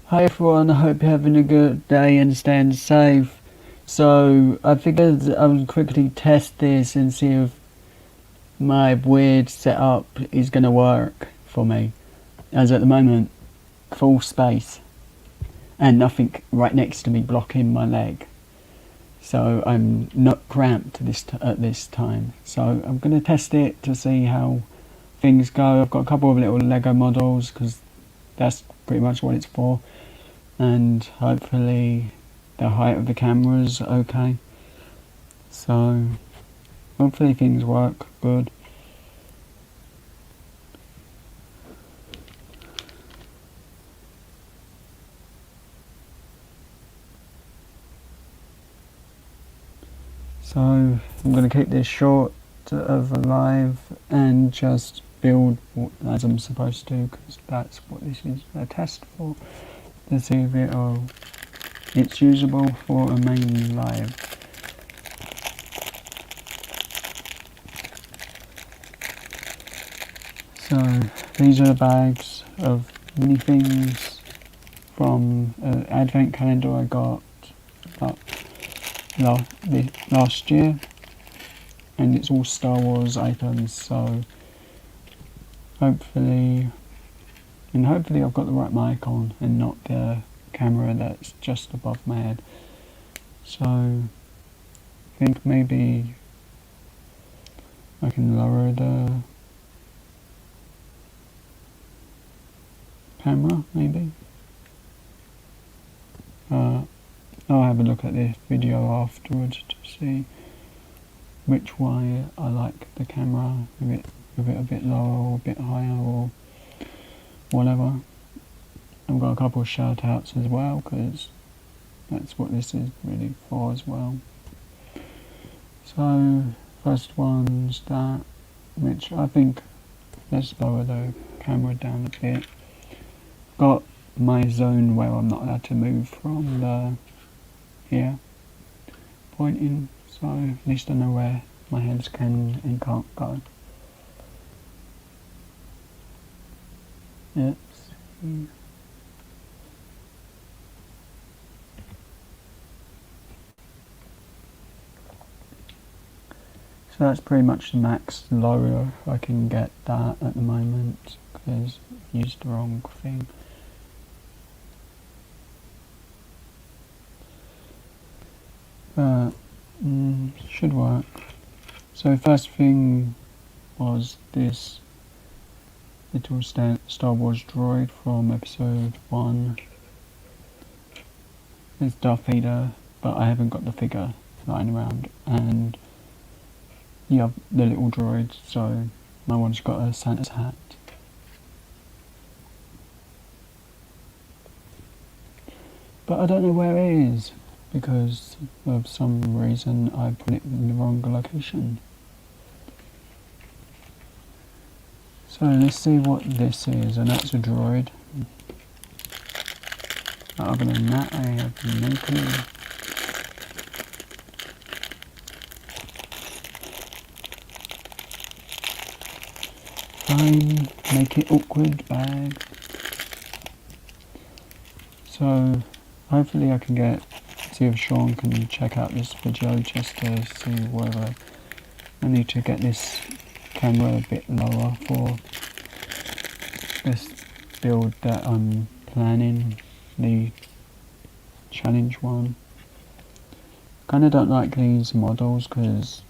Hi everyone, I hope you're having a good day and staying safe. So I figured I would quickly test this and see if my weird setup is going to work for me. As at the moment, full space and nothing right next to me blocking my leg. So I'm not cramped at this time. So I'm going to test it to see how things go. I've got a couple of little Lego models because that's pretty much what it's for. And hopefully the height of the camera is okay. So hopefully things work good. So I'm going to keep this short of a live and just build as I'm supposed to, because that's what this is a test for, to see if it's usable for a main live. So these are the bags of many things from an advent calendar I got last year, and it's all Star Wars items, so hopefully I've got the right mic on and not the camera that's just above my head. So I think maybe I can lower the camera, maybe. I'll have a look at this video afterwards to see which way I like the camera, if it a bit lower or a bit higher or whatever. I've got a couple of shout outs as well, because that's what this is really for as well. So first one's that, which I think, let's lower the camera down a bit. Got my zone where I'm not allowed to move from the here pointing, so at least I know where my hands can and can't go. Let's see. So that's pretty much the max lower I can get that at the moment, because I used the wrong thing. But should work. So first thing was this little Star Wars droid from episode 1. It's Darth Vader, but I haven't got the figure lying around, and the little droid, so my one's got a Santa's hat. But I don't know where it is, because of some reason I put it in the wrong location. So let's see what this is, and that's a droid. Other than that, I have no clue. Fine, make it awkward bag. So hopefully I can see if Sean can check out this video just to see whether I need to get this camera a bit lower for this build that I'm planning, the challenge one. Kinda don't like these models because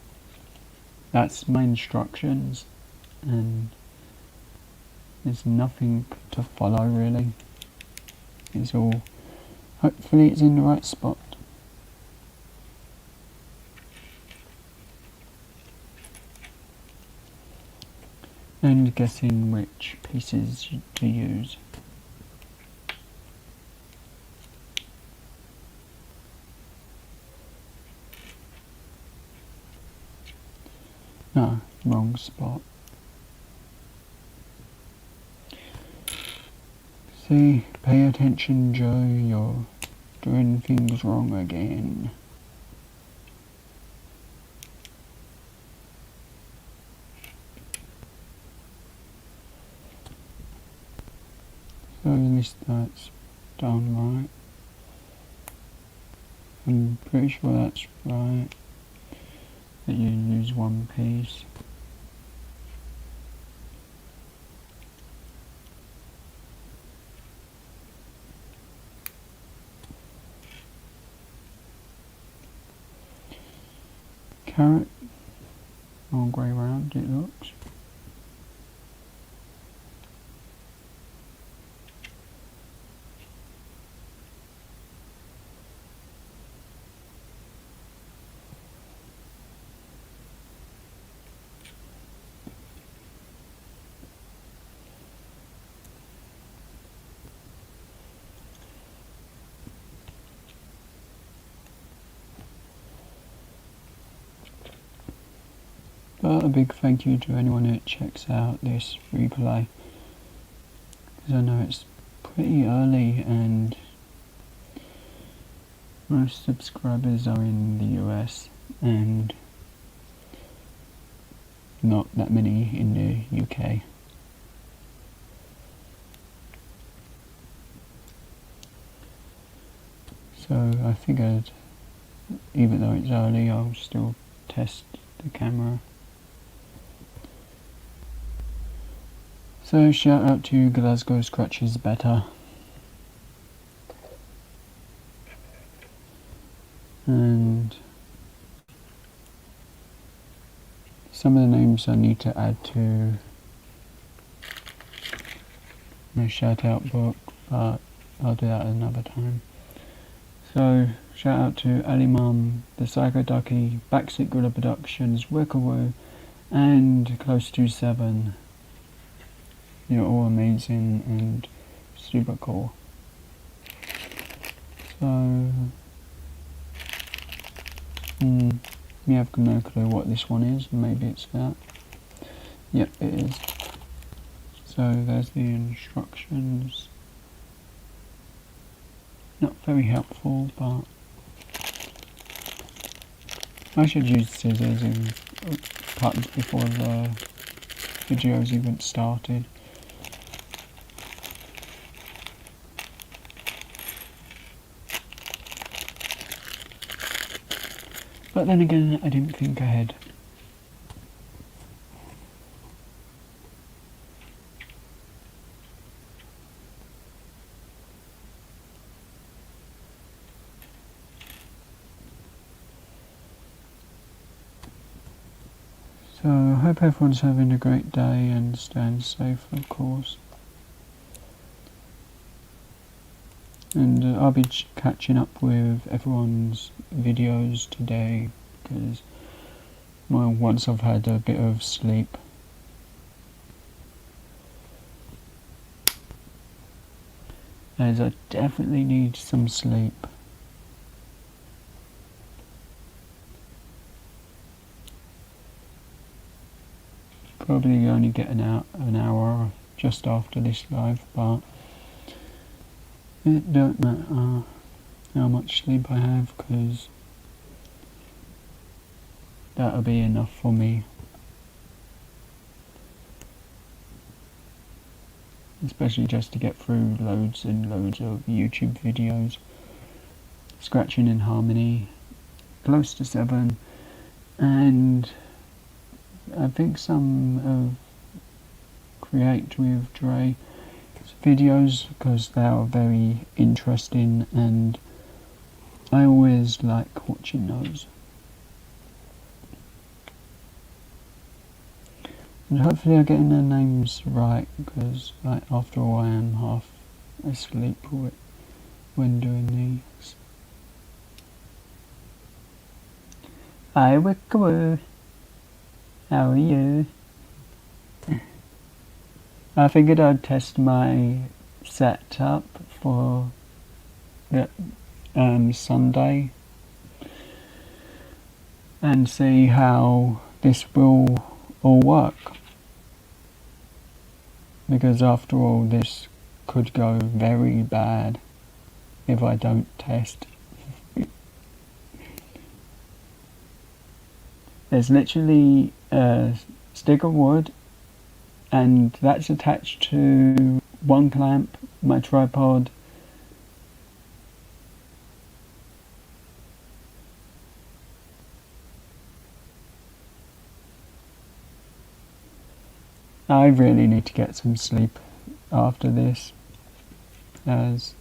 that's my instructions and there's nothing to follow really. It's all, hopefully it's in the right spot. And guessing which pieces to use. No, wrong spot. See, pay attention, Joe, you're doing things wrong again. So at least that's done right. I'm pretty sure that's right, that you use one piece. Carrot, all grey round it looks. But a big thank you to anyone that checks out this replay, because I know it's pretty early and most subscribers are in the US and not that many in the UK. So I figured, even though it's early, I'll still test the camera. So shout out to Glasgow Scratches Better. And some of the names I need to add to my shout out book, but I'll do that another time. So shout out to Ali Mum, The Psycho Ducky, Backseat Gorilla Productions, Wickerwoo, and Close to 7. You're all amazing and super cool. So, you have no clue what this one is. Maybe it's that. Yep, it is. So there's the instructions. Not very helpful, but I should use scissors and cut before the videos even started. But then again, I didn't think ahead. So I hope everyone's having a great day and staying safe, of course. And I'll be catching up with everyone's videos today, because, well, once I've had a bit of sleep. As I definitely need some sleep. Probably only get an hour just after this live, but it don't matter how much sleep I have, because that'll be enough for me. Especially just to get through loads and loads of YouTube videos. Scratching in Harmony, Close to 7, and I think some of Create with Dre videos, because they are very interesting and I always like watching those. And hopefully I'm getting their names right, because like, after all I am half asleep when doing these. Hi Wickerwoo, how are you? I figured I'd test my setup for the Sunday and see how this will all work, because after all this could go very bad if I don't test. There's literally a stick of wood, and that's attached to one clamp, my tripod, I really need to get some sleep after this, as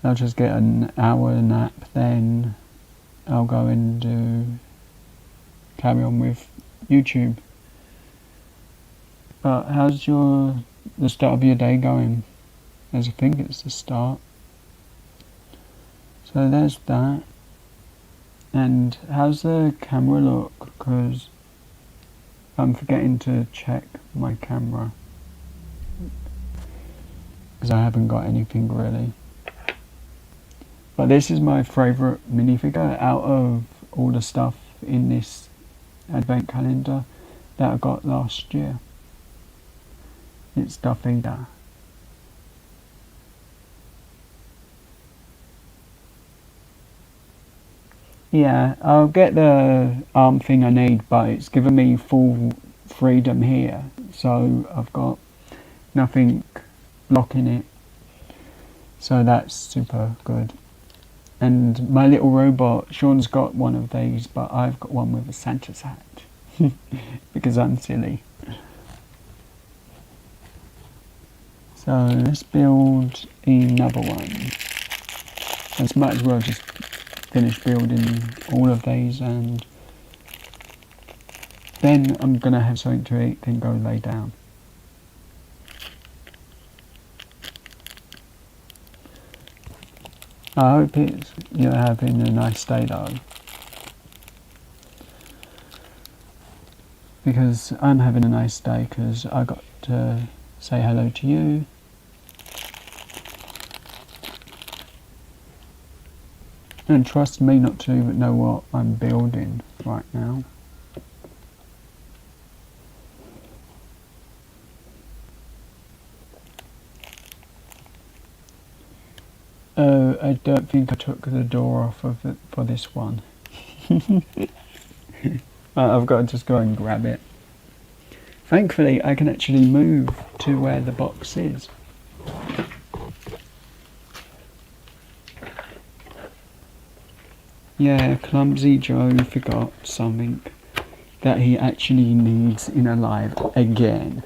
I'll just get an hour nap, then I'll go and carry on with YouTube. But how's the start of your day going? As I think it's the start. So there's that. And how's the camera look? Because I'm forgetting to check my camera, because I haven't got anything really. But this is my favourite minifigure out of all the stuff in this advent calendar that I got last year. It's Darth Vader. Yeah, I'll get the arm thing I need, but it's given me full freedom here, so I've got nothing blocking it, so that's super good. And my little robot, Sean's got one of these, but I've got one with a Santa's hat because I'm silly. So let's build another one. I might as well just finish building all of these, and then I'm gonna have something to eat, then go lay down. I hope you're having a nice day though, because I'm having a nice day because I got to say hello to you. And trust me not to know what I'm building right now. Oh, I don't think I took the door off of it for this one. I've got to just go and grab it. Thankfully, I can actually move to where the box is. Yeah, Clumsy Joe forgot something that he actually needs in Alive again.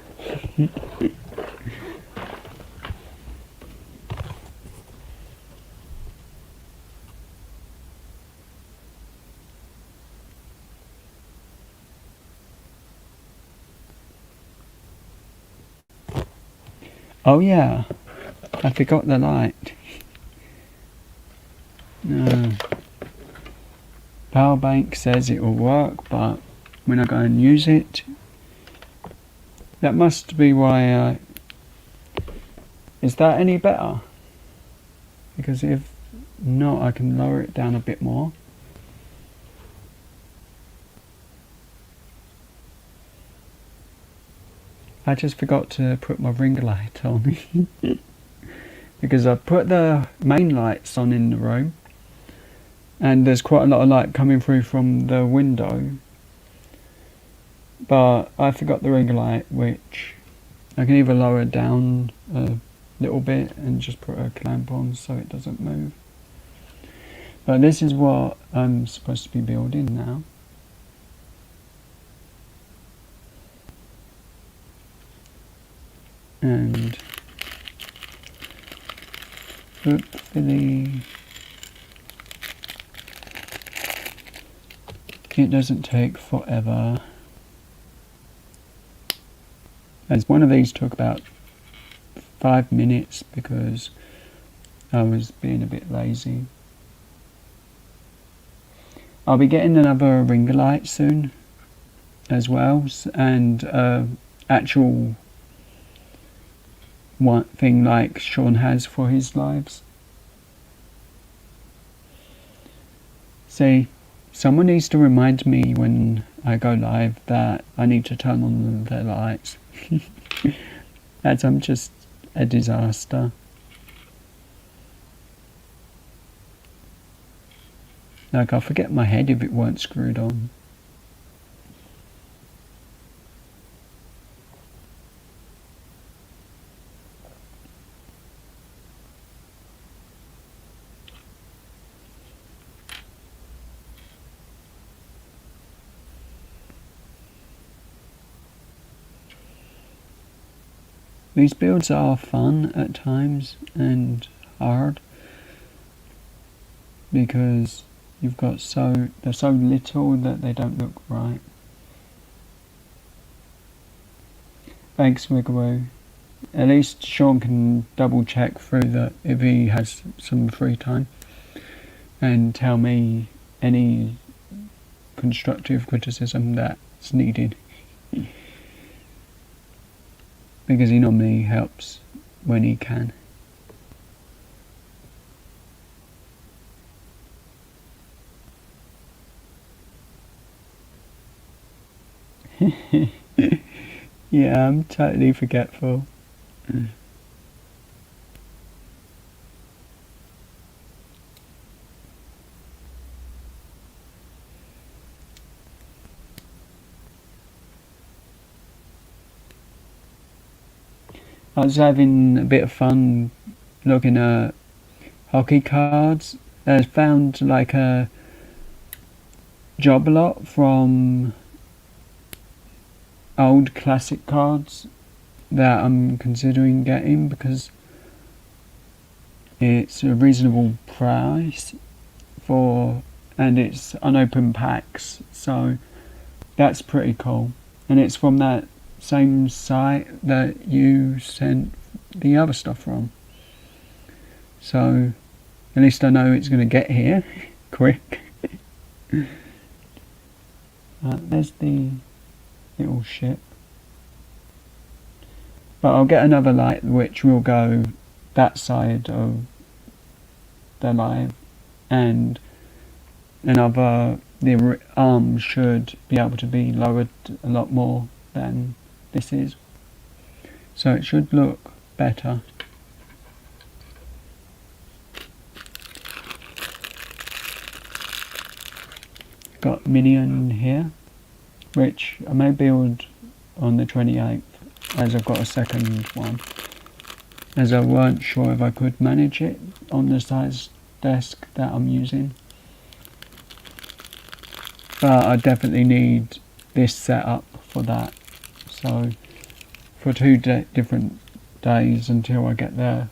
Oh yeah, I forgot the light. No. Power bank says it will work, but when I go and use it, that must be why is that any better? Because if not, I can lower it down a bit more. I just forgot to put my ring light on. Because I put the main lights on in the room, and there's quite a lot of light coming through from the window, but I forgot the ring light, which I can either lower it down a little bit and just put a clamp on so it doesn't move. But this is what I'm supposed to be building now. And hopefully it doesn't take forever, as one of these took about 5 minutes because I was being a bit lazy. I'll be getting another ring light soon as well, and actual one thing like Sean has for his lives. See, someone needs to remind me when I go live that I need to turn on the lights. As I'm just a disaster. Like, I'll forget my head if it weren't screwed on. These builds are fun at times and hard because they're so little that they don't look right. Thanks, Wigglewoo. At least Sean can double check through that if he has some free time and tell me any constructive criticism that's needed. Because he normally helps when he can. Yeah, I'm totally forgetful. I was having a bit of fun looking at hockey cards. I found like a job lot from old classic cards that I'm considering getting because it's a reasonable price and it's unopened packs, so that's pretty cool. And it's from that same site that you sent the other stuff from. So at least I know it's going to get here quick. There's the little ship. But I'll get another light which will go that side of the live, and the arm should be able to be lowered a lot more than this is. So it should look better. Got Minion here, which I may build on the 28th, as I've got a second one, as I weren't sure if I could manage it on the size desk that I'm using. But I definitely need this setup for that, so for 2 different days until I get there,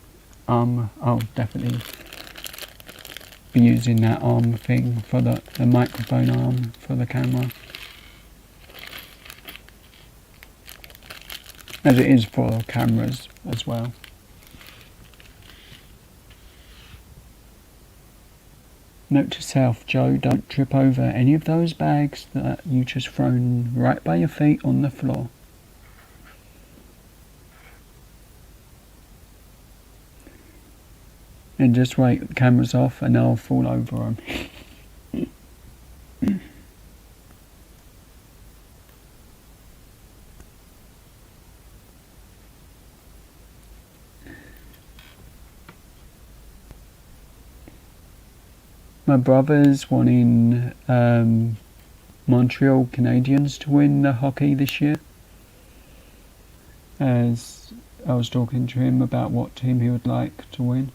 I'll definitely be using that arm thing for the microphone arm for the camera, as it is for cameras as well. Note to self, Joe, don't trip over any of those bags that you just thrown right by your feet on the floor. And just wait, the camera's off and I'll fall over them. My brother's wanting Montreal Canadiens to win the hockey this year, as I was talking to him about what team he would like to win.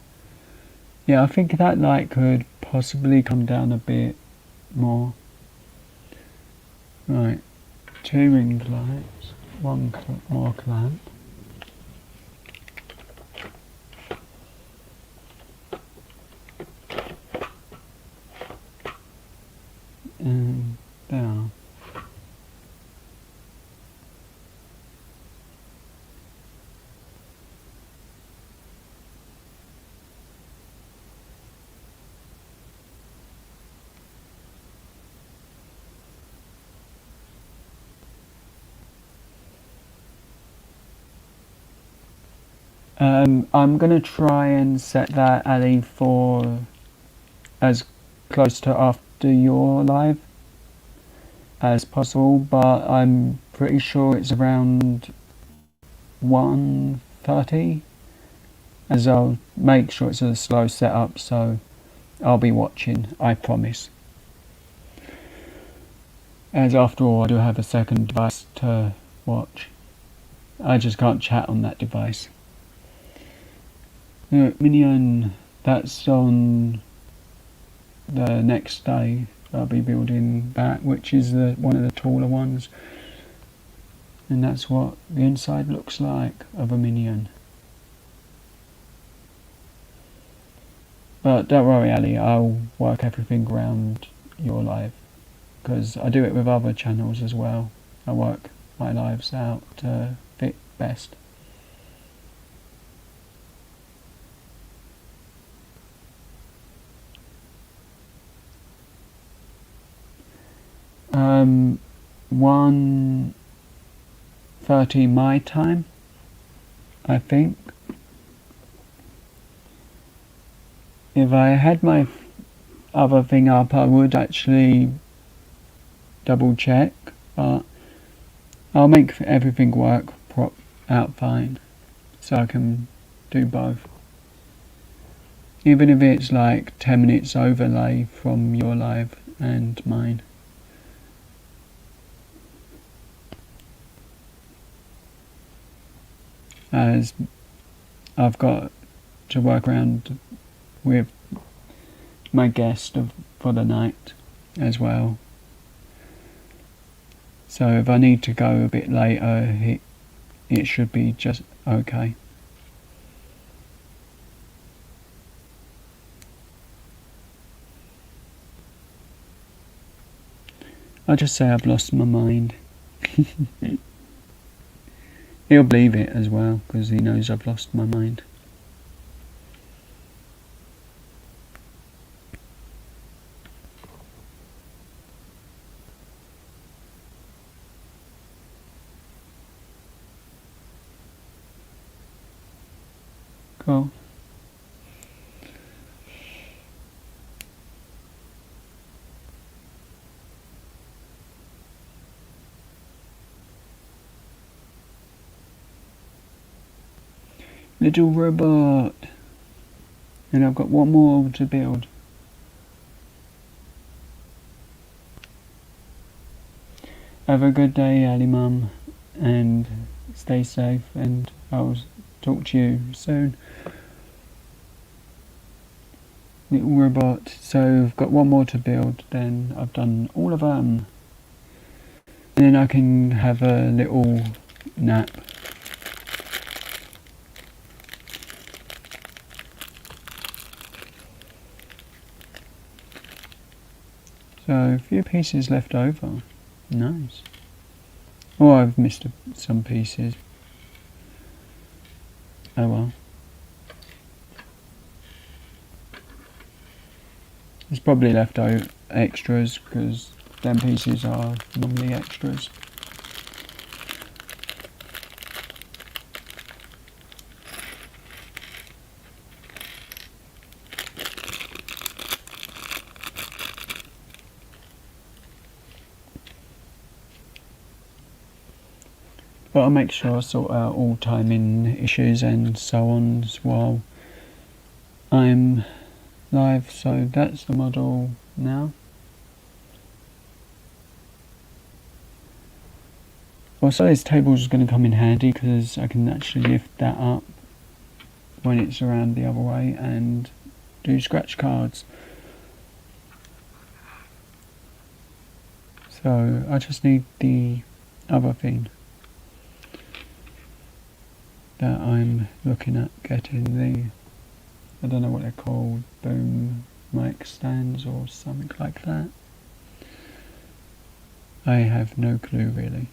Yeah, I think that light could possibly come down a bit more. Right, 2 ring lights, 1 more clamp. And down. I'm going to try and set that alley for as close to after your live as possible, but I'm pretty sure it's around 1:30, as I'll make sure it's a slow setup, so I'll be watching, I promise. As after all, I do have a second device to watch. I just can't chat on that device. Minion, that's on the next day. I'll be building that, which is one of the taller ones. And that's what the inside looks like of a Minion. But don't worry, Ali, I'll work everything around your life, because I do it with other channels as well. I work my lives out to fit best. Um, 1:30 my time, I think. If I had my other thing up, I would actually double check, but I'll make everything work out fine, so I can do both. Even if it's like 10 minutes overlay from your live and mine. As I've got to work around with my guest for the night as well. So if I need to go a bit later, it should be just okay. I'll just say I've lost my mind. He'll believe it as well, because he knows I've lost my mind. Cool. Little robot. And I've got one more to build. Have a good day, Ali Mum, and stay safe, and I'll talk to you soon. Little robot. So I've got one more to build, then I've done all of them. And then I can have a little nap. So a few pieces left over. Nice. Oh, I've missed some pieces. Oh well. There's probably left out extras, because them pieces are normally extras. But I'll make sure I sort out all timing issues and so on while I'm live. So that's the model now. Also, this table is going to come in handy, because I can actually lift that up when it's around the other way and do scratch cards. So I just need the other thing that I'm looking at getting, the, I don't know what they're called, boom mic stands or something like that. I have no clue really.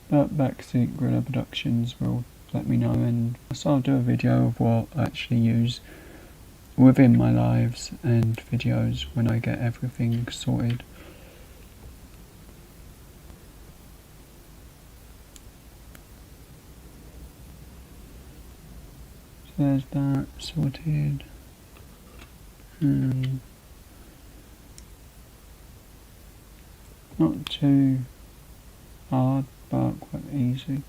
But Backseat Gorilla Productions will let me know, and so I'll do a video of what I actually use within my lives and videos when I get everything sorted. So there's that sorted. Not too hard, but quite easy.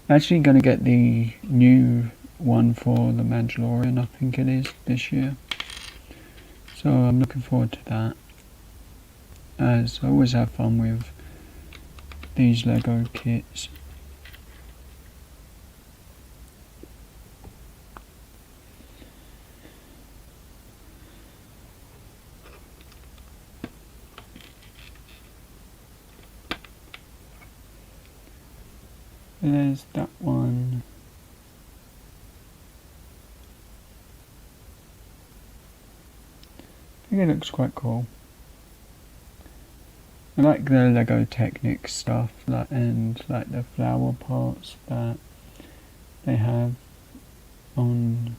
Actually going to get the new one for The Mandalorian, I think it is, this year. So I'm looking forward to that, as I always have fun with these Lego kits. there's that one. I think it looks quite cool. I like the Lego Technic stuff, and like the flower parts that they have on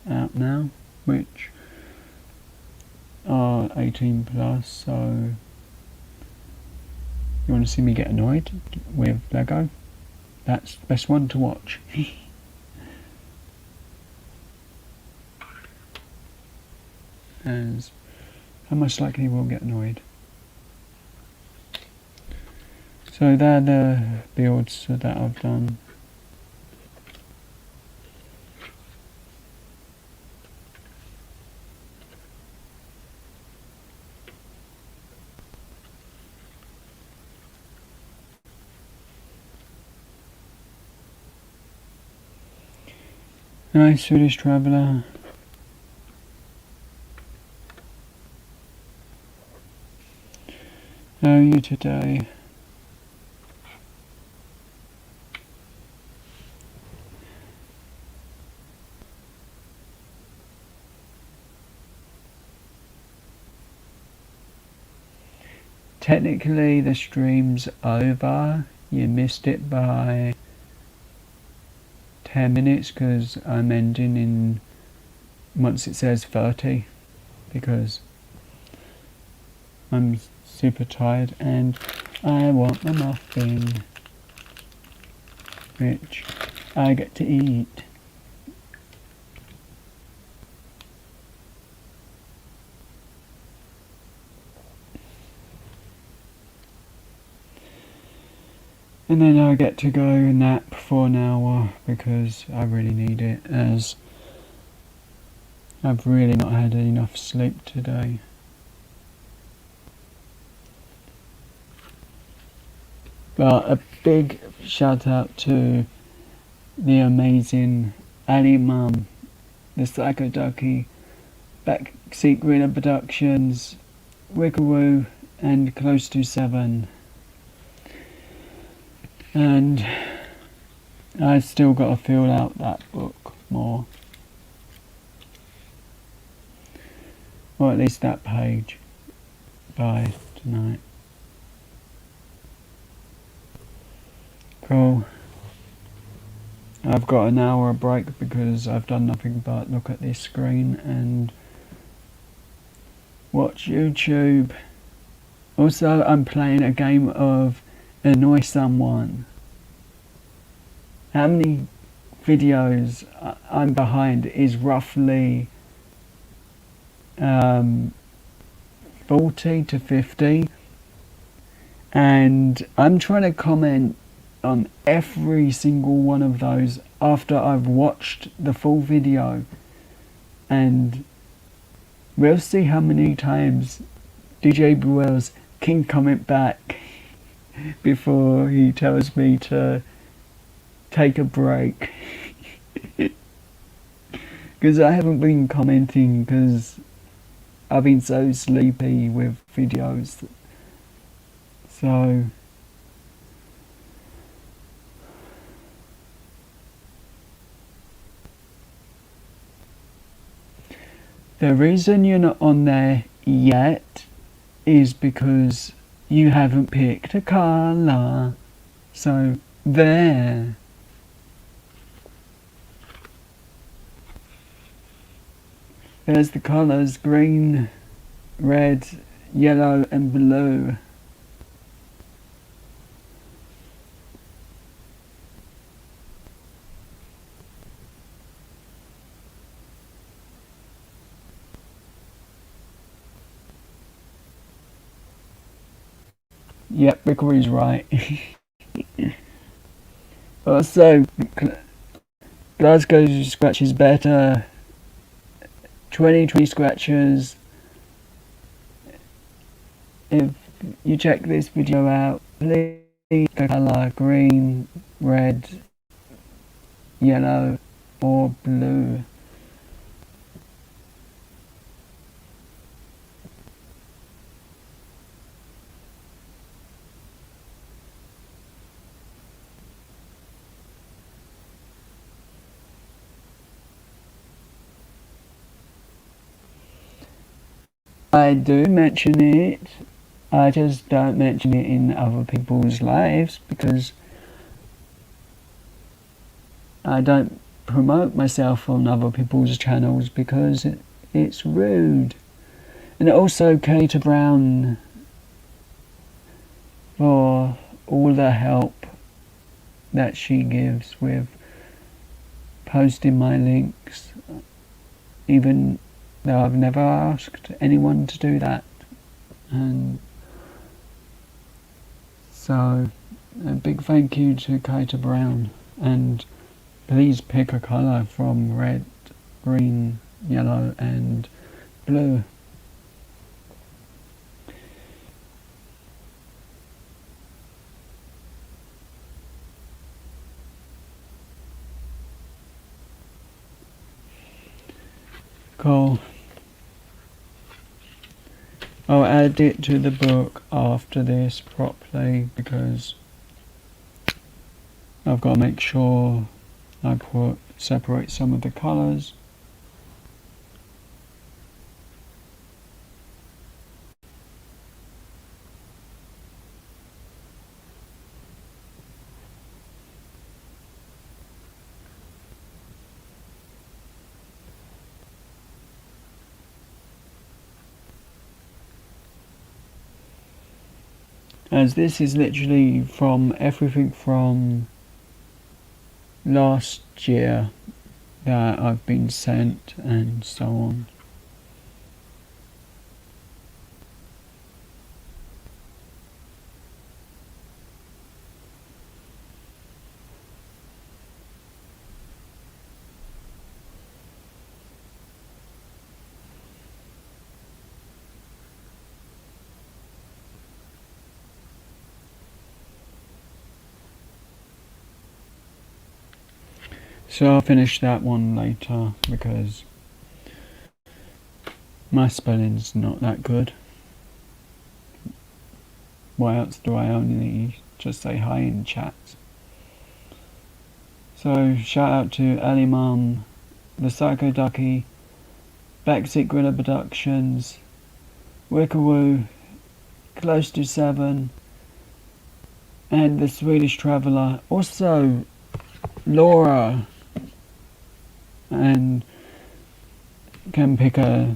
out now, which are 18 plus. So you want to see me get annoyed with Lego? That's the best one to watch. As how much likely we'll get annoyed. So they're the builds that I've done. Nice Swedish traveller. How are you today? Technically the stream's over. You missed it by 10 minutes because I'm ending in once it says 30 because I'm super tired and I want my muffin, which I get to eat. And then I get to go nap for an hour because I really need it, as I've really not had enough sleep today. But a big shout out to the amazing Ali Mum, the Psycho Ducky, Backseat Greener Productions, Wickeroo, and Close to 7. And I still got to feel out that book more, or at least that page, by tonight. Cool. I've got an hour break because I've done nothing but look at this screen and watch YouTube. Also, I'm playing a game of Annoy Someone. How many videos I'm behind is roughly 40 to 50, and I'm trying to comment on every single one of those after I've watched the full video, and we'll see how many times DJ Bruels can comment back before he tells me to take a break. Because I haven't been commenting because I've been so sleepy with videos. So the reason you're not on there yet is because you haven't picked a colour. So there. There's the colours: green, red, yellow and blue. Yep, Rickery's right. Also, Glasgow scratches better. 20 scratchers. If you check this video out, please go colour green, red, yellow or blue. I do mention it. I just don't mention it in other people's lives because I don't promote myself on other people's channels because it's rude. And also Kata Brown for all the help that she gives with posting my links, even though I've never asked anyone to do that. And so a big thank you to Kata Brown, and please pick a colour from red, green, yellow and blue. Cool. I'll add it to the book after this properly because I've got to make sure I separate some of the colours. As this is literally from everything from last year that I've been sent and so on. So I'll finish that one later because my spelling's not that good. Why else do I only just say hi in chats? So shout out to Ali Mum, The Psycho Ducky, Backseat Gorilla Productions, Wickerwoo, Close to 7, and The Swedish Traveller. Also Laura, and can pick a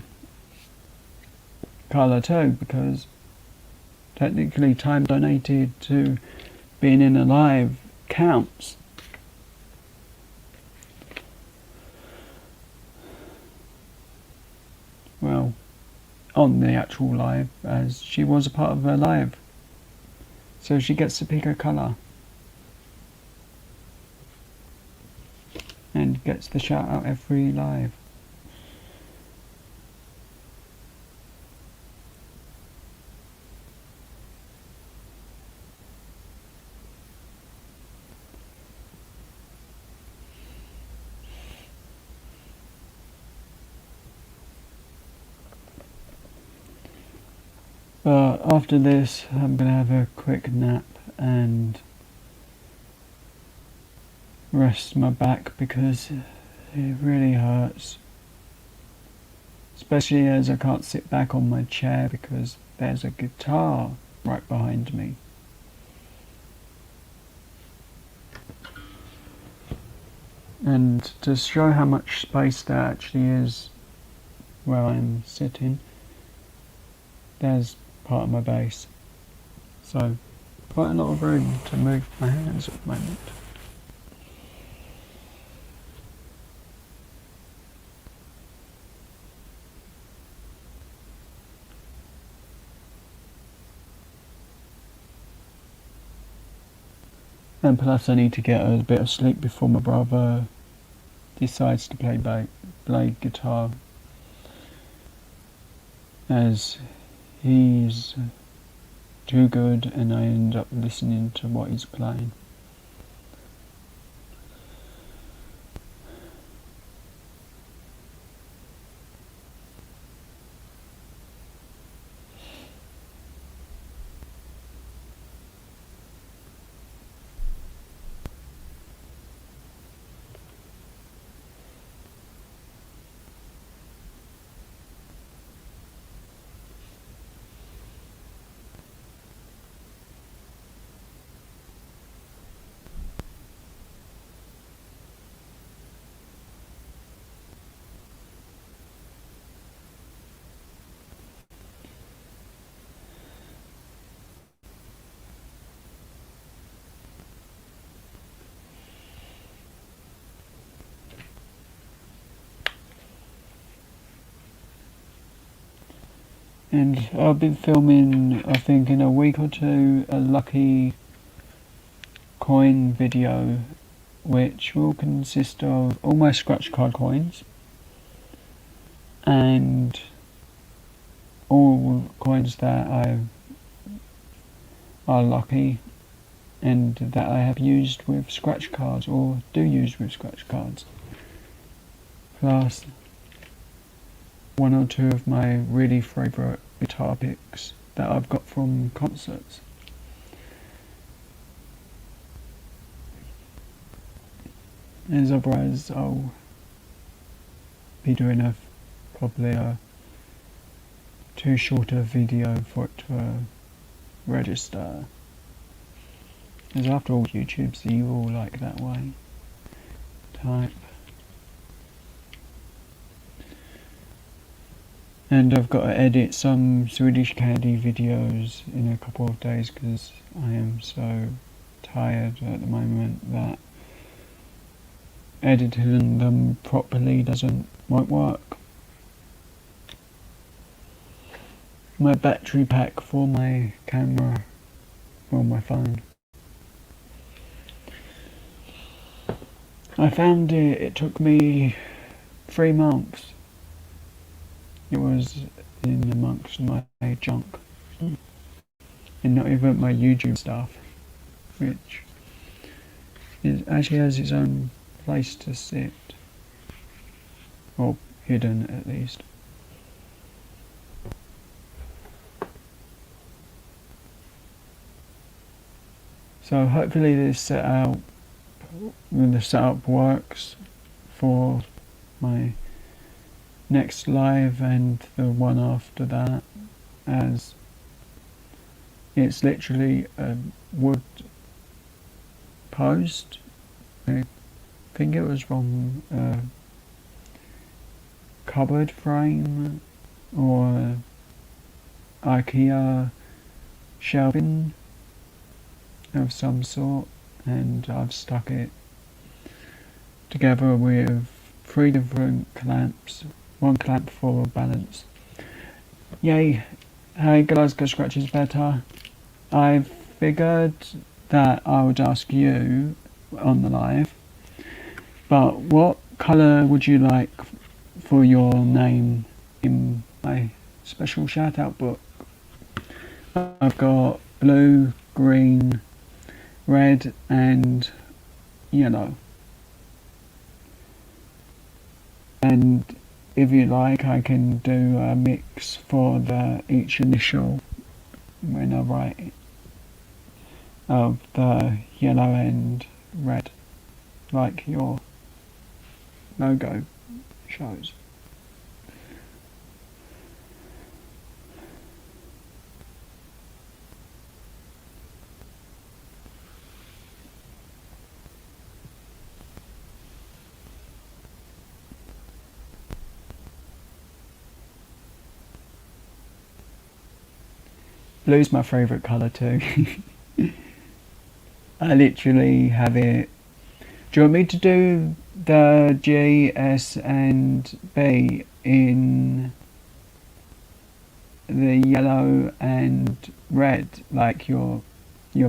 colour too because technically time donated to being in a live counts. Well, on the actual live, as she was a part of her live, so she gets to pick a colour and gets the shout out every live. But after this I'm gonna have a quick nap and rest my back because it really hurts, especially as I can't sit back on my chair because there's a guitar right behind me. And to show how much space there actually is where I'm sitting, there's part of my bass, so quite a lot of room to move my hands at the moment. And plus I need to get a bit of sleep before my brother decides to play guitar, as he's too good and I end up listening to what he's playing. And I'll be filming, I think in a week or two, a lucky coin video which will consist of all my scratch card coins and all coins that are lucky and that I have used with scratch cards or do use with scratch cards, plus one or two of my really favourite guitar picks that I've got from concerts. As otherwise I'll be doing probably a too short a video for it to register. As after all, YouTube's evil like that way. Type. And I've got to edit some Swedish Candy videos in a couple of days because I am so tired at the moment that editing them properly won't work. My battery pack for my camera on my phone. I found it took me 3 months. It was in amongst my junk. And not even my YouTube stuff, which actually has its own place to sit. Or hidden at least. So hopefully the setup works for my next live and the one after that, as it's literally a wood post. I think it was from a cupboard frame or IKEA shelving of some sort, and I've stuck it together with 3 different clamps, 1 clamp for balance. Yay! Hey Glasgow Scratch is better. I figured that I would ask you on the live, but what colour would you like for your name in my special shout out book? I've got blue, green, red and yellow. And if you like, I can do a mix for each initial when I write it, of the yellow and red, like your logo shows. Blue's my favourite colour too. I literally have it. Do you want me to do the G, S and B in the yellow and red, like your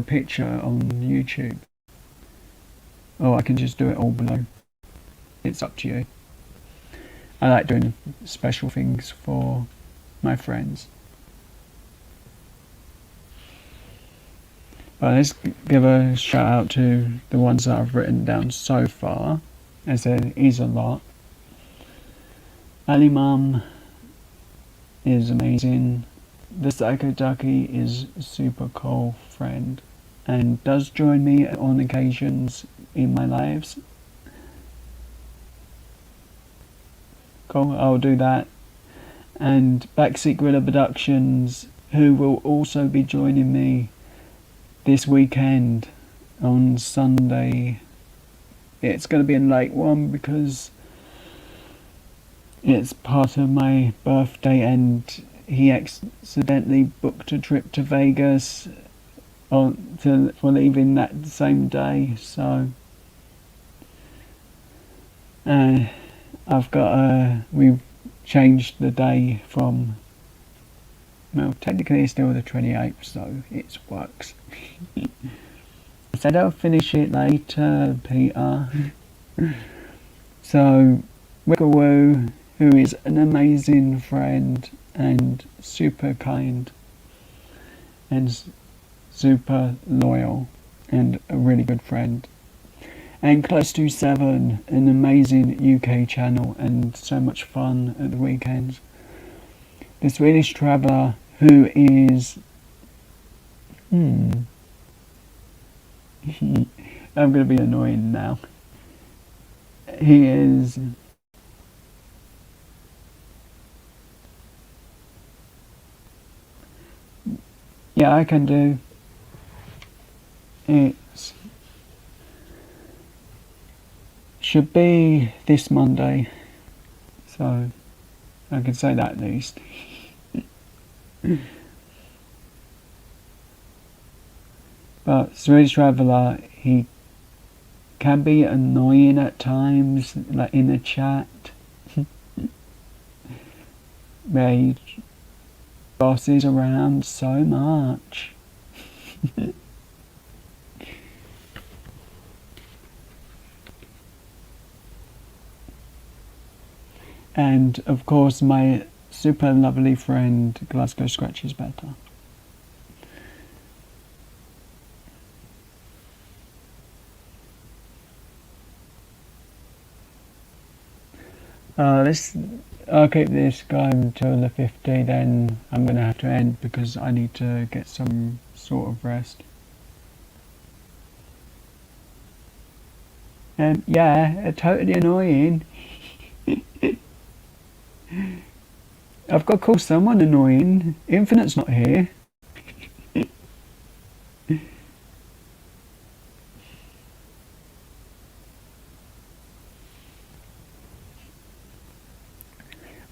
picture on YouTube? Or I can just do it all below. It's up to you. I like doing special things for my friends. But let's give a shout out to the ones that I've written down so far, as there is a lot. Ali Mum is amazing. The Psycho Ducky is a super cool friend and does join me on occasions in my lives. Cool, I'll do that. And Backseat Gorilla Productions, who will also be joining me this weekend on Sunday. It's going to be a late one because it's part of my birthday and he accidentally booked a trip to Vegas for leaving that same day, so we've changed the day from Well, technically it's still the 28th, so it works. I said I'll finish it later, Peter. So, Wigglewoo, who is an amazing friend and super kind and super loyal and a really good friend. And Close to 7, an amazing UK channel and so much fun at the weekends. The Swedish Traveller, who is... I'm going to be annoying now. He is... Yeah, I can do. It's... should be this Monday. So, I can say that at least. But Swedish Traveller, he can be annoying at times, like in the chat. Where he bosses around so much. And of course my super lovely friend Glasgow Scratches Better. I'll keep this going till the 50, then I'm going to have to end because I need to get some sort of rest. Yeah, totally annoying. I've got to call someone annoying. Infinite's not here.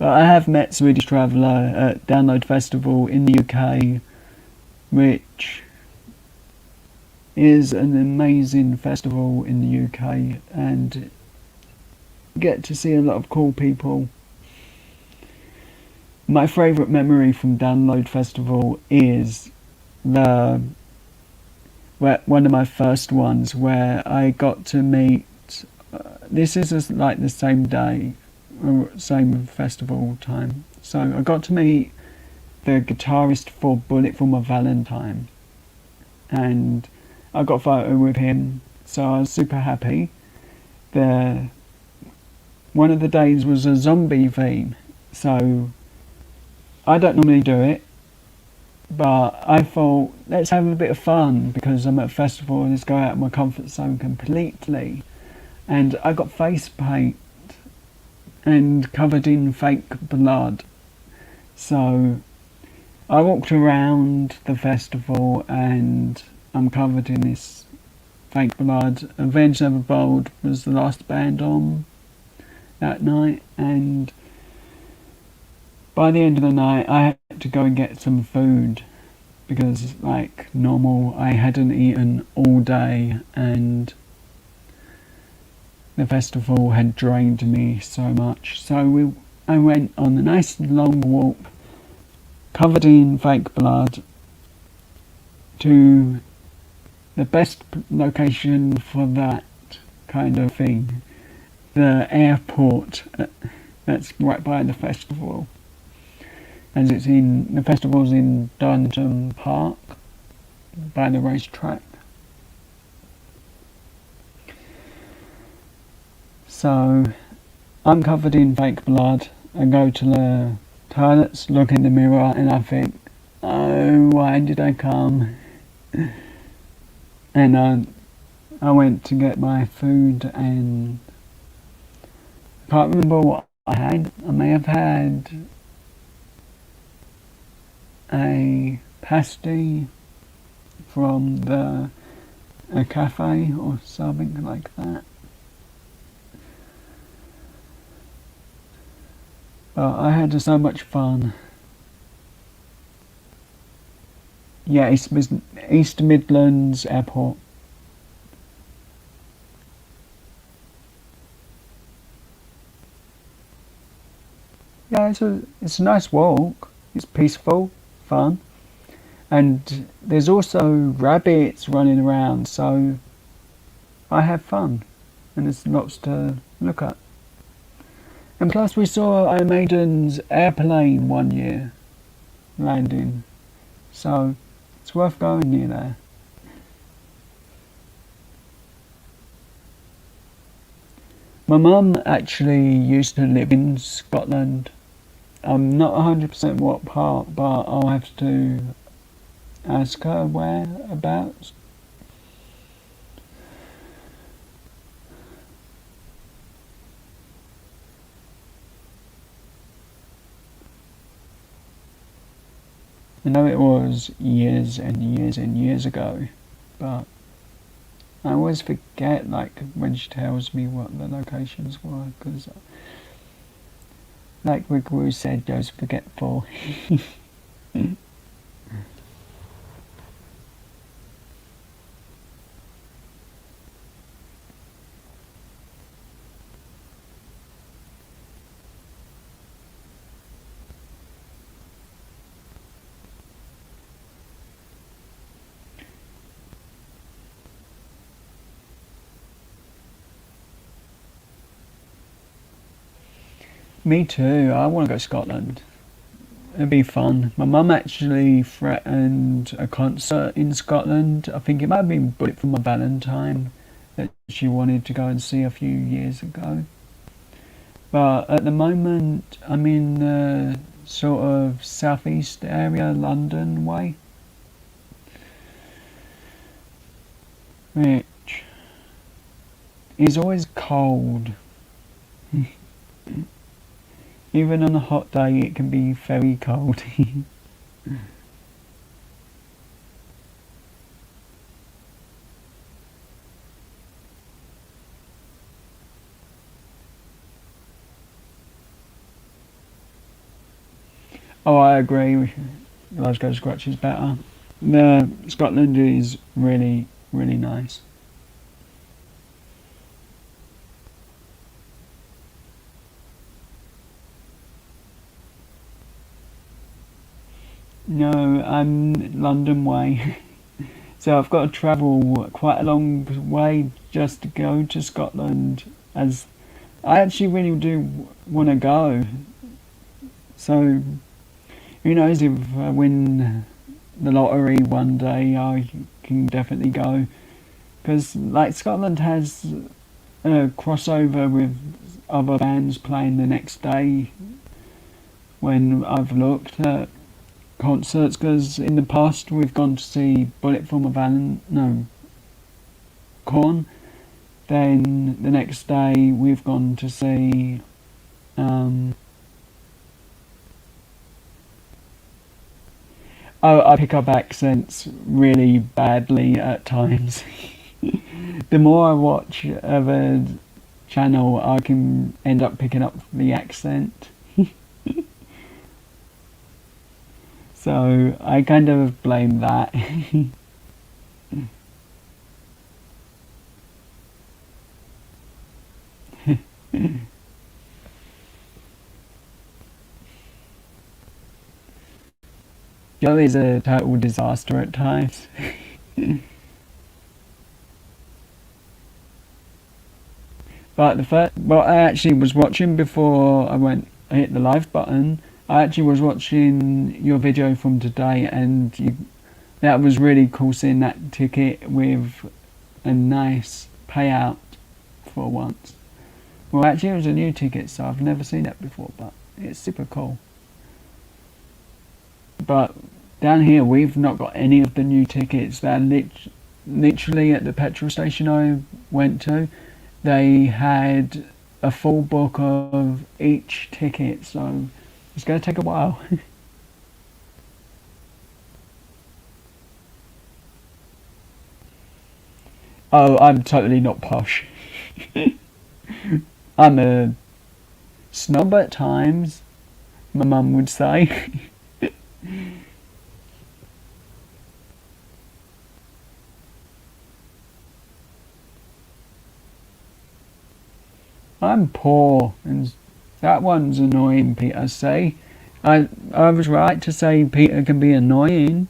Well, I have met Swedish Traveller at Download Festival in the UK, which is an amazing festival in the UK, and get to see a lot of cool people. My favourite memory from Download Festival is one of my first ones where I got to meet. This is like the same day, same festival time. So I got to meet the guitarist for Bullet for My Valentine, and I got a photo with him. So I was super happy. One of the days was a zombie theme, so I don't normally do it, but I thought let's have a bit of fun because I'm at a festival and let's go out of my comfort zone completely. And I got face paint and covered in fake blood. So I walked around the festival and I'm covered in this fake blood. Avenged Sevenfold was the last band on that night, and by the end of the night I had to go and get some food because, like normal, I hadn't eaten all day and the festival had drained me so much. So I went on a nice long walk covered in fake blood to the best location for that kind of thing, the airport that's right by the festival. As the festival's in Darlington Park by the racetrack. So I'm covered in fake blood. I go to the toilets, look in the mirror, and I think, oh, why did I come? And I went to get my food and I can't remember what I had. I may have had a pasty from a cafe or something like that. But I had so much fun. Yeah, East Midlands Airport. Yeah, it's a nice walk. It's peaceful. fun. And there's also rabbits running around, so I have fun. And there's lots to look at. And plus we saw Iron Maiden's airplane one year landing, so it's worth going near there. My mum actually used to live in Scotland. I'm not 100% what part, but I'll have to ask her whereabouts. I know it was years and years and years ago, but I always forget, like, when she tells me what the locations were, because, like Rick Wu said, Joe's forgetful. Me too, I want to go to Scotland. It'd be fun. My mum actually threatened a concert in Scotland. I think it might have been Bullet for My Valentine that she wanted to go and see a few years ago. But at the moment, I'm in the sort of southeast area, London way, which is always cold. Even on a hot day, it can be very cold. Oh, I agree. Glasgow Scratch is better. The Scotland is really, really nice. No, I'm London way. So I've got to travel quite a long way just to go to Scotland, as I actually really do want to go. So who knows, if I win the lottery one day, I can definitely go. Because, like, Scotland has a crossover with other bands playing the next day when I've looked at concerts, because in the past we've gone to see Bullet for My no, Korn. Then the next day we've gone to see oh, I pick up accents really badly at times. The more I watch of a channel, I can end up picking up the accent. So I kind of blame that. Joe is a total disaster at times. But the first, well, I actually was watching before I hit the live button. I actually was watching your video from today, and that was really cool seeing that ticket with a nice payout for once. Well, actually, it was a new ticket, so I've never seen that before, but it's super cool. But down here, we've not got any of the new tickets. They're literally at the petrol station I went to. They had a full book of each ticket, so it's going to take a while. Oh, I'm totally not posh. I'm a snob at times, my mum would say. I'm poor, and that one's annoying, Peter. Say, I was right to say Peter can be annoying.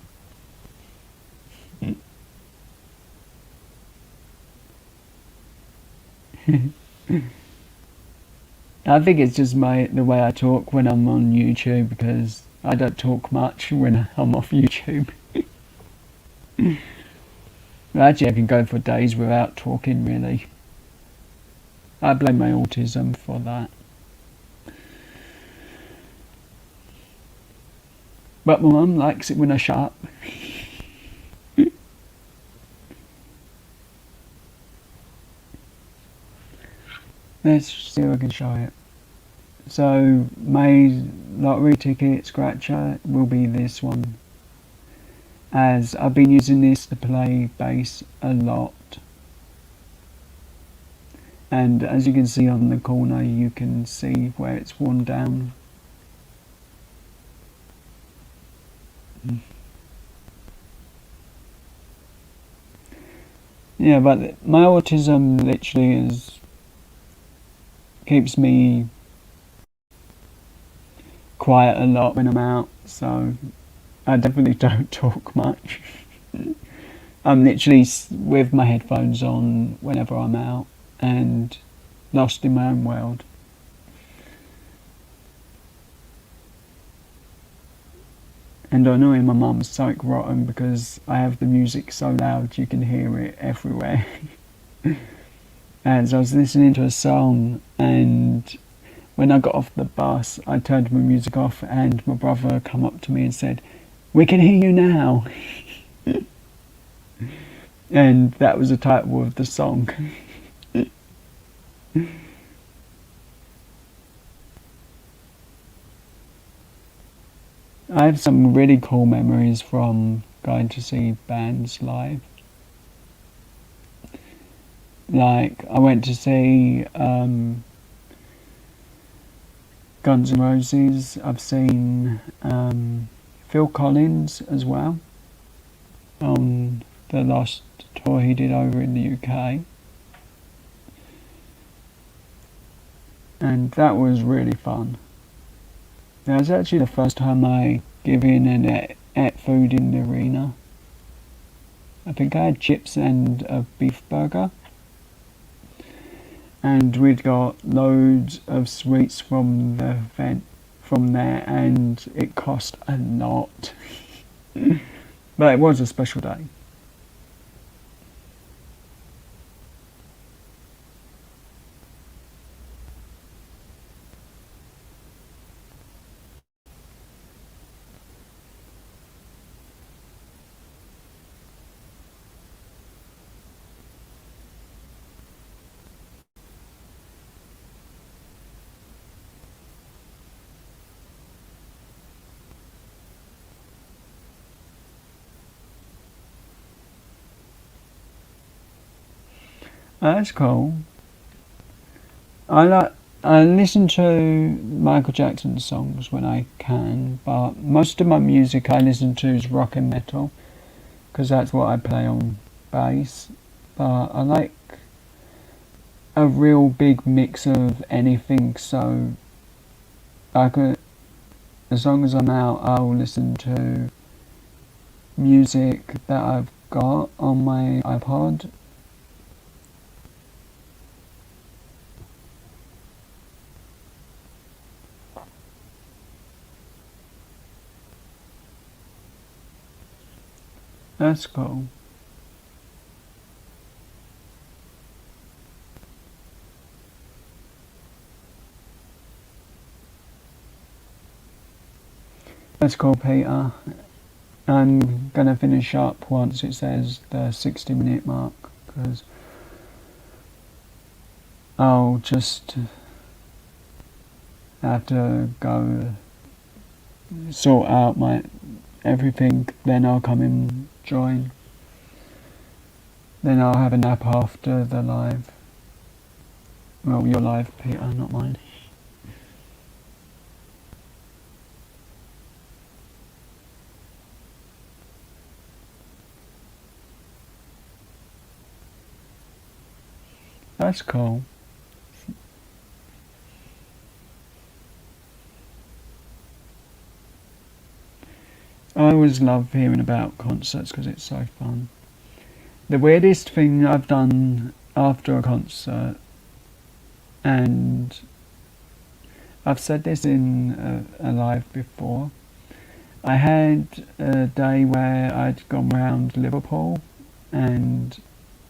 I think it's just the way I talk when I'm on YouTube, because I don't talk much when I'm off YouTube. Actually, I can go for days without talking, really. I blame my autism for that. But my mum likes it when I shut up. Let's see if I can show it. So, my lottery ticket scratcher will be this one, as I've been using this to play bass a lot. And as you can see on the corner, you can see where it's worn down. Yeah, but my autism literally keeps me quiet a lot when I'm out, so I definitely don't talk much. I'm literally with my headphones on whenever I'm out and lost in my own world. And I know my mum's something rotten because I have the music so loud you can hear it everywhere. As I was listening to a song, and when I got off the bus I turned my music off and my brother come up to me and said, "We can hear you now." And that was the title of the song. I have some really cool memories from going to see bands live. Like, I went to see Guns N' Roses. I've seen Phil Collins as well on the last tour he did over in the UK. And that was really fun. That was actually the first time I gave in and ate food in the arena. I think I had chips and a beef burger. And we'd got loads of sweets from the event from there, and it cost a lot. But it was a special day. That's cool. I listen to Michael Jackson songs when I can, but most of my music I listen to is rock and metal, because that's what I play on bass. But I like a real big mix of anything, so I could, as long as I'm out, I'll listen to music that I've got on my iPod. That's cool. That's cool, Peter. I'm gonna finish up once it says the 60-minute mark, because I'll just have to go sort out my everything, then I'll come and join. Then I'll have a nap after the live. Well, your live, Peter, not mine. That's cool. I always love hearing about concerts because it's so fun. The weirdest thing I've done after a concert, and I've said this in a live before, I had a day where I'd gone round Liverpool and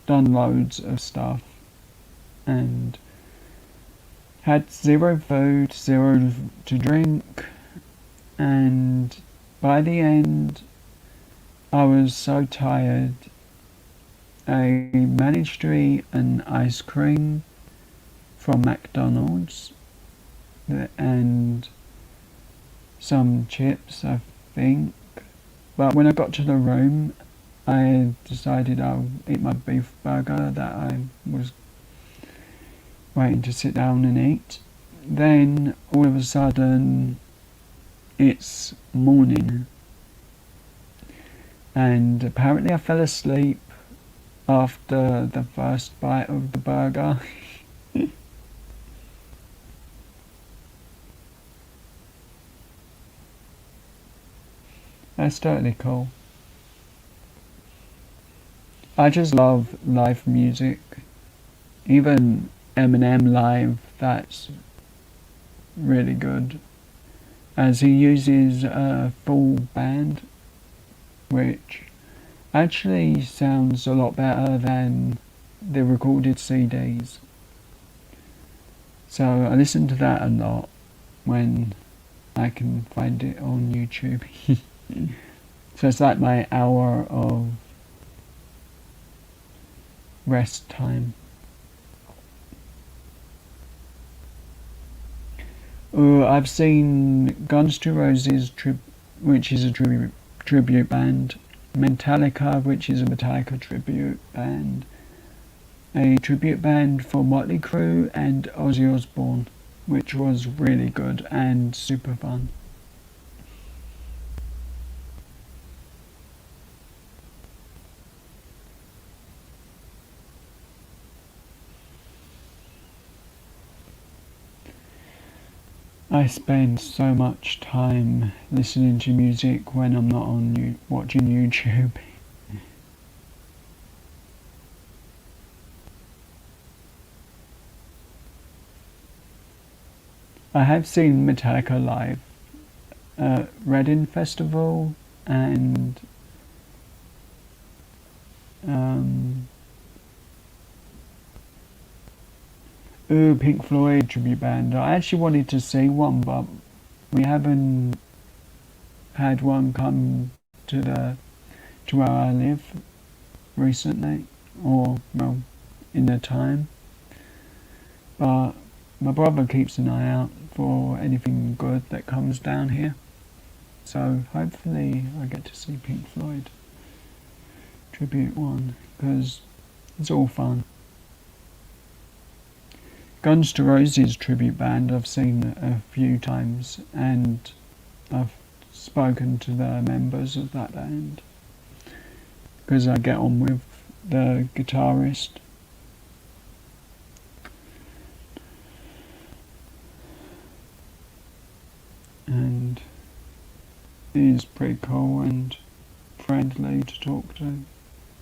done loads of stuff and had zero food, zero to drink, and by the end I was so tired. I managed to eat an ice cream from McDonald's and some chips, I think. But when I got to the room, I decided I'll eat my beef burger that I was waiting to sit down and eat. Then all of a sudden it's morning, and apparently I fell asleep after the first bite of the burger. That's totally cool. I just love live music. Even Eminem live, that's really good. As he uses a full band, which actually sounds a lot better than the recorded CDs. So I listen to that a lot when I can find it on YouTube. So it's like my hour of rest time. I've seen Guns N' Roses, which is a tribute band, Metallica, which is a Metallica tribute band, a tribute band for Motley Crue, and Ozzy Osbourne, which was really good and super fun. I spend so much time listening to music when I'm not watching YouTube. I have seen Metallica live at Reading Festival and Pink Floyd tribute band. I actually wanted to see one, but we haven't had one come to where I live recently, or well, in the time. But my brother keeps an eye out for anything good that comes down here. So hopefully I get to see Pink Floyd tribute one, because it's all fun. Guns N' Roses tribute band I've seen a few times, and I've spoken to the members of that band because I get on with the guitarist. And he's pretty cool and friendly to talk to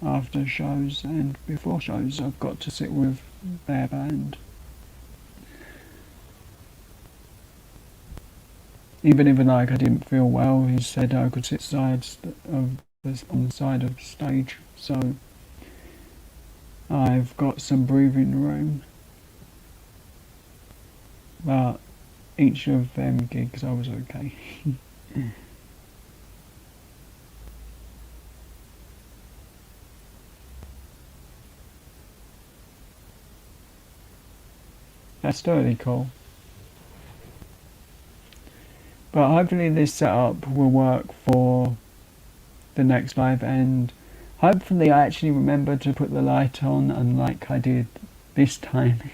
after shows and before shows. I've got to sit with their band. Even if like I didn't feel well, he said I could sit on the side of the stage, so I've got some breathing room. But each of them gigs I was okay. That's totally cool. But hopefully this setup will work for the next live, and hopefully I actually remember to put the light on, unlike I did this time.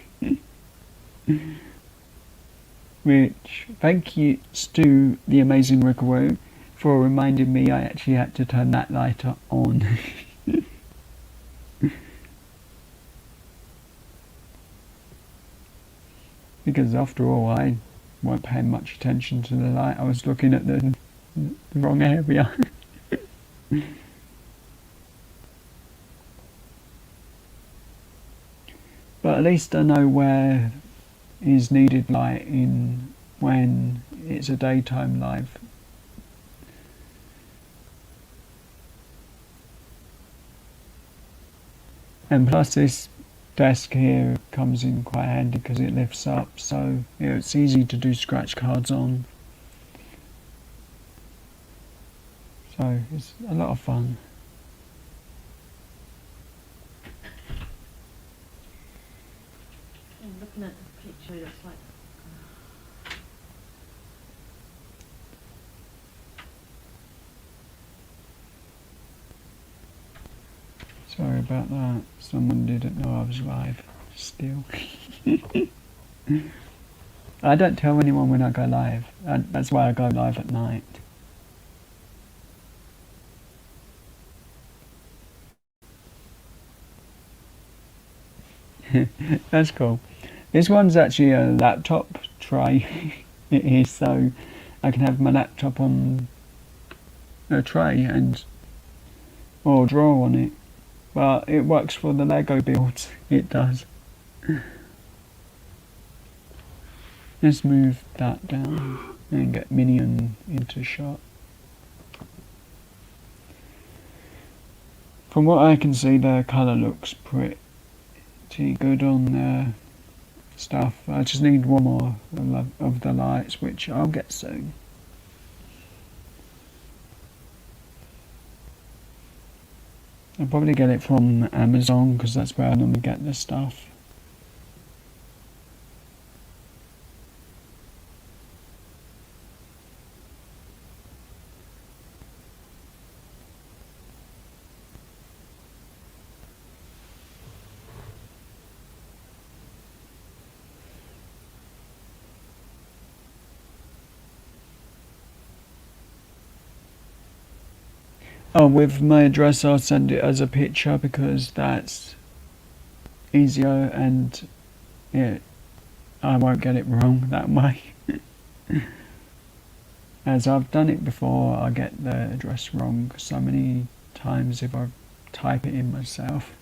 Which, thank you to the amazing Rickaroo for reminding me I actually had to turn that light on. Because after all, I weren't paying much attention to the light. I was looking at the wrong area. But at least I know where is needed light in when it's a daytime live. And plus this desk here comes in quite handy because it lifts up, so it's easy to do scratch cards on. So it's a lot of fun. Looking at the picture, it looks like Sorry about that. Someone didn't know I was live still. I don't tell anyone when I go live. That's why I go live at night. That's cool. This one's actually a laptop tray. It is, so I can have my laptop on a tray or draw on it. But it works for the Lego builds. It does. Let's move that down and get Minion into shot. From what I can see, the colour looks pretty good on the stuff. I just need one more of the lights, which I'll get soon. I'll probably get it from Amazon because that's where I normally get the stuff. Oh, with my address I'll send it as a picture because that's easier and I won't get it wrong that way. As I've done it before, I get the address wrong so many times if I type it in myself.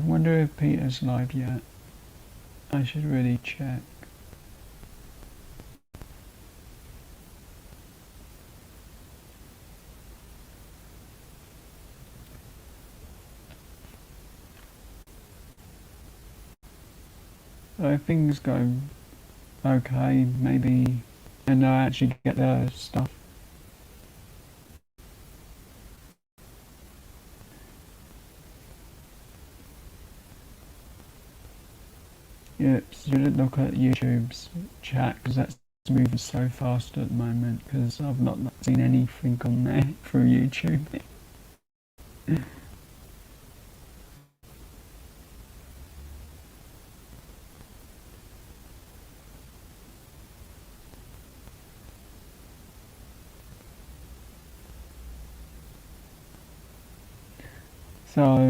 Wonder if Peter's live yet. I should really check. So if things go okay, maybe, and I actually get the stuff. Yep, shouldn't look at YouTube's chat because that's moving so fast at the moment because I've not seen anything on there through YouTube. So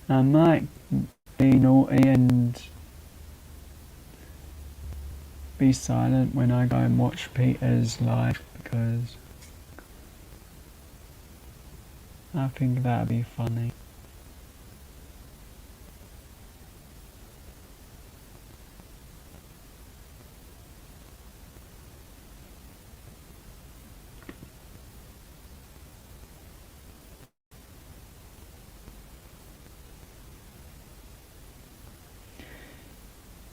I might be naughty and be silent when I go and watch Peter's live because I think that'd be funny.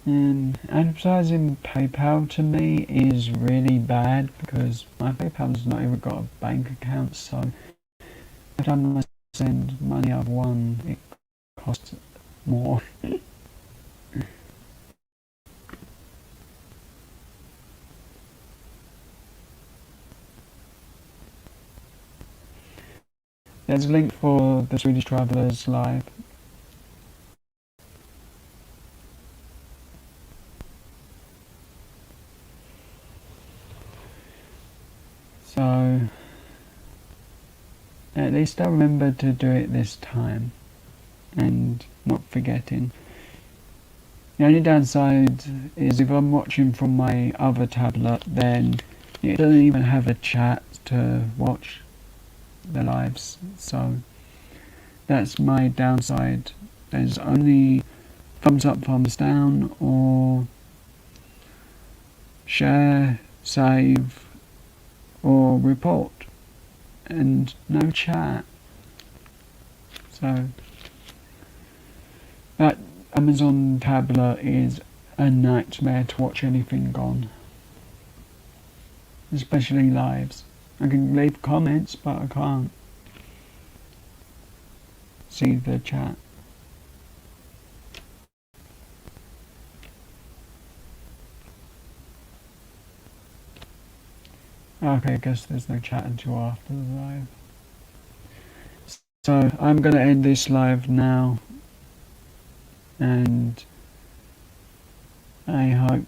And advertising PayPal to me is really bad because my PayPal's not even got a bank account, so every time I send money I've won, it costs more. There's a link for the Swedish Travellers live. So, at least I remembered to do it this time, and not forgetting. The only downside is if I'm watching from my other tablet, then it doesn't even have a chat to watch the lives, so that's my downside. There's only thumbs up, thumbs down, or share, save, or report, and no chat. So that Amazon tablet is a nightmare to watch anything on, especially lives. I can leave comments, but I can't see the chat. Okay, I guess there's no chat until after the live. So I'm going to end this live now, and I hope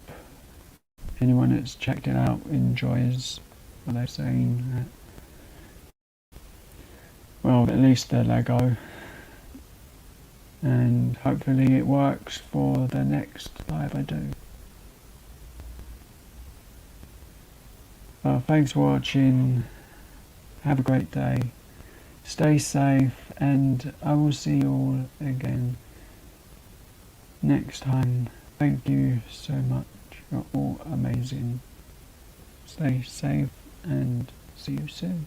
anyone that's checked it out enjoys what they're saying. Well, at least the Lego, and hopefully it works for the next live I do. Well, thanks for watching, have a great day, stay safe, and I will see you all again next time. Thank you so much, you're all amazing. Stay safe and see you soon.